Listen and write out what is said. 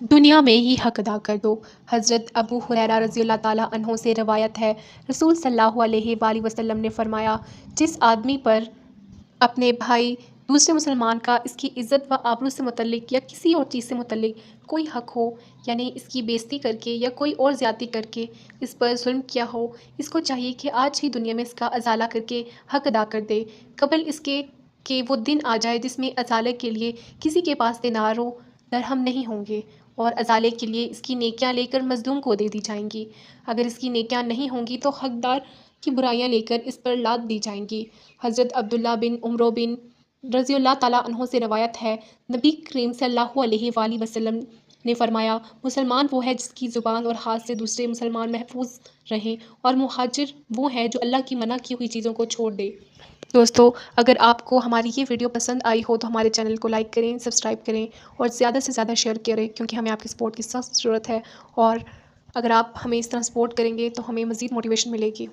दुनिया में ही हक अदा कर दो। हज़रत अबू हुरैरा रज़ियल्लाहु ताला अन्हो से रवायत है, रसूल सल्लल्लाहु अलैहि वसल्लम ने फ़रमाया, जिस आदमी पर अपने भाई दूसरे मुसलमान का इसकी इज़्ज़त व आबरू से मुतल्लिक या किसी और चीज़ से मुतल्लिक कोई हक़ हो, यानी इसकी बेइज़्ज़ती करके या कोई और ज़्यादती करके इस पर ज़ुल्म किया हो, इसको चाहिए कि आज ही दुनिया में इसका अज़ाला करके हक़ अदा कर दे, क़बल इसके कि वो दिन आ जाए जिसमें अज़ाले के लिए किसी के पास दिनार व दरहम नहीं होंगे और अज़ाले के लिए इसकी नेकियां लेकर मज़लूम को दे दी जाएंगी। अगर इसकी नेकियां नहीं होंगी तो हक़दार की बुराइयां लेकर इस पर लाद दी जाएंगी। हज़रत अब्दुल्ला बिन उमरो बिन रज़ियल्लाहु ताला अन्हो से रवायत है, नबी करीम सल्लल्लाहु अलैहि वसल्लम ने फ़रमाया, मुसलमान वो है जिसकी ज़ुबान और हाथ से दूसरे मुसलमान महफूज रहें, और मुहाजिर वो है जो अल्लाह की मना की हुई चीज़ों को छोड़ दे। दोस्तों, अगर आपको हमारी ये वीडियो पसंद आई हो तो हमारे चैनल को लाइक करें, सब्सक्राइब करें और ज़्यादा से ज़्यादा शेयर करें, क्योंकि हमें आपकी सपोर्ट की सख्त ज़रूरत है। और अगर आप हमें इस तरह सपोर्ट करेंगे तो हमें मज़ीद मोटिवेशन मिलेगी।